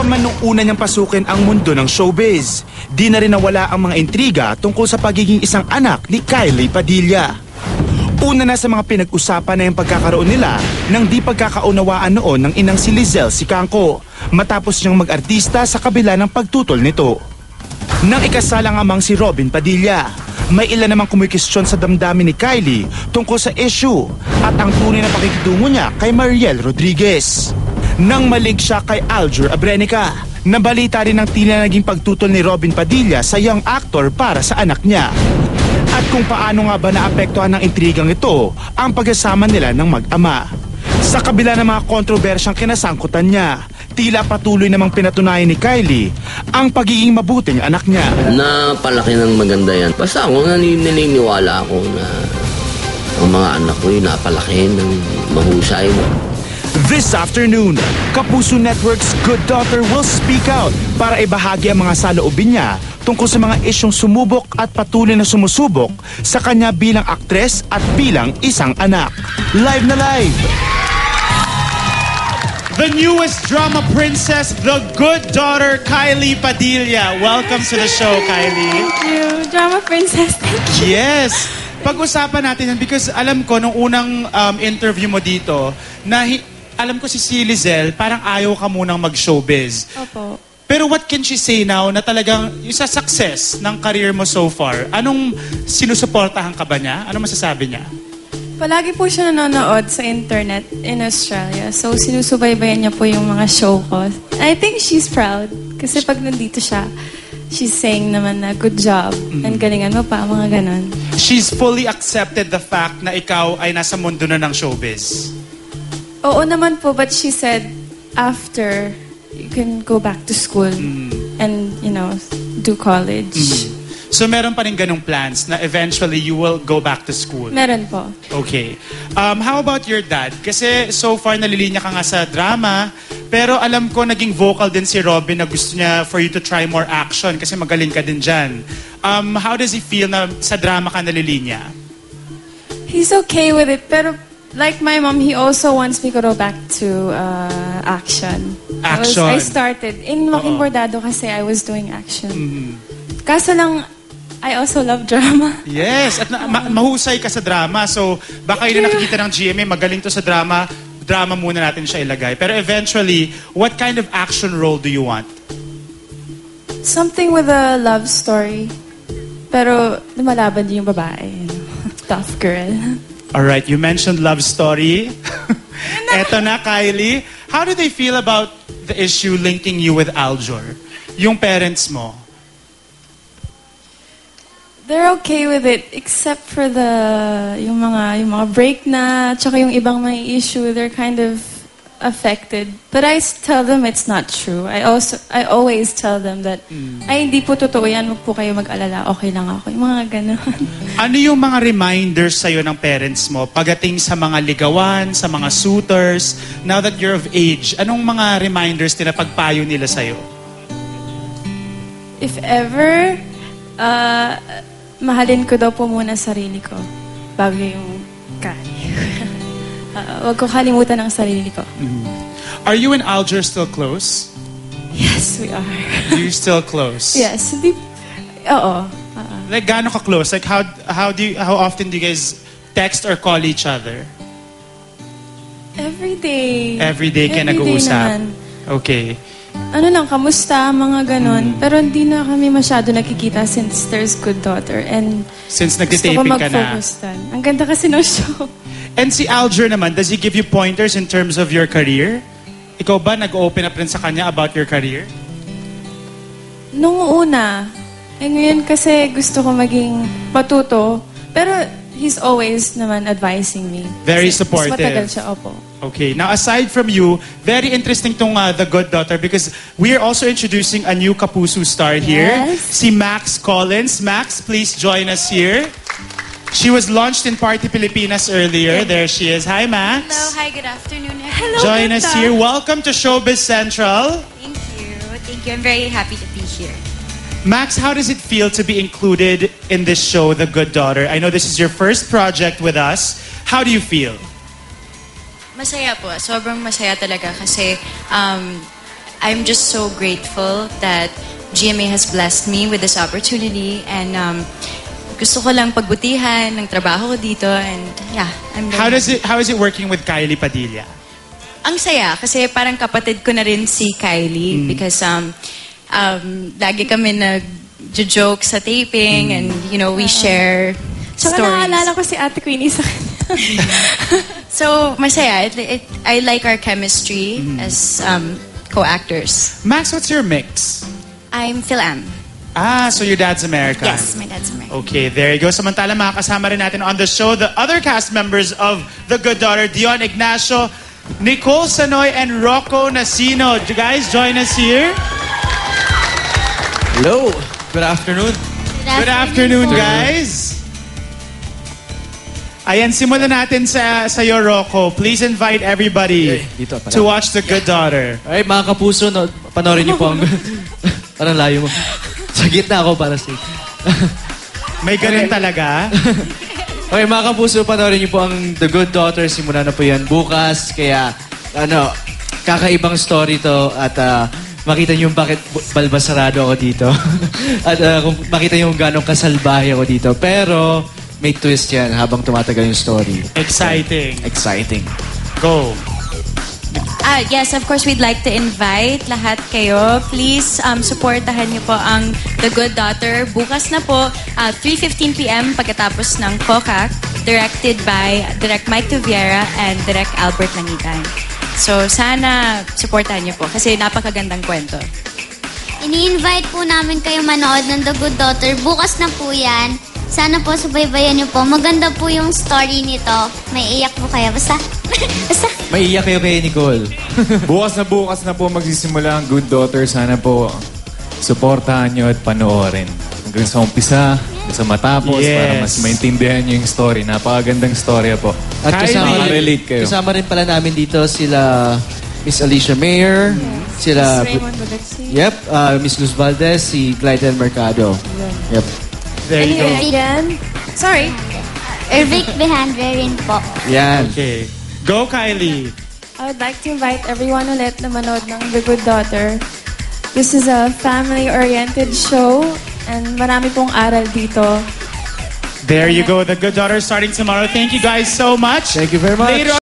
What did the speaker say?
man nung una niyang pasukin ang mundo ng showbiz, di na rin nawala ang mga intriga tungkol sa pagiging isang anak ni Kylie Padilla. Una na sa mga pinag-usapan na yung pagkakaroon nila ng di pagkakaunawaan noon ng inang si Lizelle Sicangco matapos niyang mag-artista sa kabila ng pagtutol nito. Nang ikasalang amang si Robin Padilla, may ilan namang kumikistyon sa damdamin ni Kylie tungkol sa issue at ang tunay na pakikitungo niya kay Mariel Rodriguez. Nang malig siya kay Aljur Abrenica, nabalita rin ng tila naging pagtutol ni Robin Padilla sa young actor para sa anak niya. At kung paano nga ba naapektuhan ng intrigang ito ang pagkasama nila ng mag-ama. Sa kabila ng mga kontrobersyang kinasangkutan niya, tila patuloy namang pinatunayan ni Kylie ang pagiging mabuting anak niya. Napalaki ng maganda yan. Basta ako naniniwala ako na ang mga anak ko napalaki ng mahusay. This afternoon, Kapuso Network's Good Daughter will speak out para ibahagi ang mga saloobin niya tungkol sa mga isyong sumubok at patuloy na sumusubok sa kanya bilang aktres at bilang isang anak. Live na live! The newest drama princess, the Good Daughter, Kylie Padilla. Welcome to the show, Kylie. Thank you. Drama princess, thank you. Yes! Pag-usapan natin yan because alam ko nung unang interview mo dito na alam ko si Lizelle, parang ayaw ka munang mag-showbiz. Opo. Pero what can she say now na talagang yung sa success ng career mo so far? Anong sinusuportahan ka ba niya? Ano masasabi niya? Palagi po siya nanonood sa internet in Australia. So, sinusubaybayan niya po yung mga show ko. I think she's proud. Kasi pag nandito siya, she's saying naman na good job. And galingan mo pa, mga ganon. She's fully accepted the fact na ikaw ay nasa mundo na ng showbiz. Oo naman po, but she said, after, you can go back to school and, you know, do college. So meron pa rin ganong plans na eventually you will go back to school? Meron po. Okay. How about your dad? Kasi so far nalilinya ka nga sa drama, pero alam ko naging vocal din si Robin na gusto niya for you to try more action kasi magaling ka din dyan. How does he feel na sa drama ka nalilinya? He's okay with it, pero like my mom, he also wants me to go back to action. Action? I started. In Making Bordado kasi I was doing action. Kaso lang, I also love drama. Yes, at mahusay ka sa drama. So, baka yun na nakikita ng GMA, magaling to sa drama, drama muna natin siya ilagay. Pero eventually, what kind of action role do you want? Something with a love story. Pero lumalaban din yung babae. Tough girl. Alright, you mentioned love story. Eto na, Kylie. How do they feel about the issue linking you with Aljur? Yung parents mo? They're okay with it, except for yung mga break na, tsaka yung ibang may issue, they're kind of affected. But I tell them it's not true. I always tell them that, ay, hindi po totoo yan, wag po kayo mag-alala, okay lang ako. Yung mga ganun. Ano yung mga reminders sa'yo ng parents mo pagdating sa mga ligawan, sa mga suitors, now that you're of age? Anong mga reminders na pagpayo nila sa'yo? If ever, mahalin ko daw po muna sarili ko bago yung wag ko kalimutan ang sarili ko. Are you and Aljur still close? Yes, we are. You're still close? Yes. Oo. Like, gaano ka close? Like, how often do you guys text or call each other? Every day. Every day kayo nag-uusap? Okay. Ano lang, kamusta, mga ganon. Pero hindi na kami masyado nakikita since there's Good Daughter. And since gusto ko nagtitaping ka na. mag-focus doon. Ang ganda kasi ng show. And si Aljur naman, does he give you pointers in terms of your career? Ikaw ba nag-open up rin sa kanya about your career? Nung una, ngayon kasi gusto ko maging matuto. Pero he's always naman advising me. Very Kasi supportive. Mas matagal siya, opo. Okay. Now, aside from you, very interesting tong The Good Daughter because we are also introducing a new Kapuso star here. Yes. Si Max Collins. Max, please join us here. She was launched in Party Pilipinas earlier. There she is. Hi, Max. Hello, hi, good afternoon. Hello, Join us ganda. here. Welcome to Showbiz Central. Thank you. Thank you. I'm very happy to be here. Max, how does it feel to be included in this show, The Good Daughter? I know this is your first project with us. How do you feel? Masaya po. Sobrang masaya talaga kasi I'm just so grateful that GMA has blessed me with this opportunity, and gusto ko lang pagbutihan ng trabaho ko dito, and yeah, I'm very How is it working with Kylie Padilla? Ang saya kasi parang kapatid ko na rin si Kylie because lagi kami nag-joke sa taping and you know we share Tsaka stories. naaalala ko si Ate Queenie sa kanya. So masaya. I like our chemistry as co-actors. Max, what's your mix? I'm Phil M. So your dad's American. Yes, my dad's American. Okay, there you go. Samantala, makakasama rin natin on the show the other cast members of The Good Daughter, Dion Ignacio, Nicole Sanoy, and Rocco Nasino. You guys join us here. Hello. Good afternoon. Good afternoon, guys. Ayan, simulan natin sa iyo, Rocco. Please invite everybody Dito pala. to watch The Good Daughter. Ay, mga kapuso, no, panoorin niyo po ang... Parang layo mo. Sa gitna ako para safe. May ganun talaga. Okay, mga kapuso, panoorin niyo po ang The Good Daughter. Simula na po yan bukas. Kaya, kakaibang story to. At makita niyo bakit balbasarado ako dito. At kung makita niyo kung gano'ng kasalbahe ako dito. Pero, may twist yan habang tumatagal yung story. Exciting. Exciting. Go. Yes, of course, we'd like to invite lahat kayo. Please, supportahan niyo po ang The Good Daughter. Bukas na po, 3:15 p.m. pagkatapos ng COCAC, directed by Direk Mike Tuviera and Direk Albert Langitan. So, sana supportahan niyo po kasi napakagandang kwento. Ini-invite po namin kayo manood ng The Good Daughter. Bukas na po yan. Sana po subaybayan niyo po. Maganda po yung story nito. May iyak po kayo. Basta. May iyak kayo kay Nicole. bukas na po magsisimula ang Good Daughter. Sana po suportahan nyo at panoorin. Hanggang sa umpisa, hanggang sa matapos, Yes. para mas maintindihan nyo yung story. Napakagandang storya po. At kasama, Relate kayo. kasama rin pala namin dito sila Miss Alicia Mayer, sila... Raymond Bagagsi. Yep, Miss Luz Valdez, si Clyden Mercado. Yep. There you go. Again, sorry. Vic Behandre rin po. Yan. Okay. Go, Kylie. I would like to invite everyone ulit na manood ng The Good Daughter. This is a family-oriented show and marami pong aral dito. There you go. The Good Daughter starting tomorrow. Thank you guys so much. Thank you very much. Later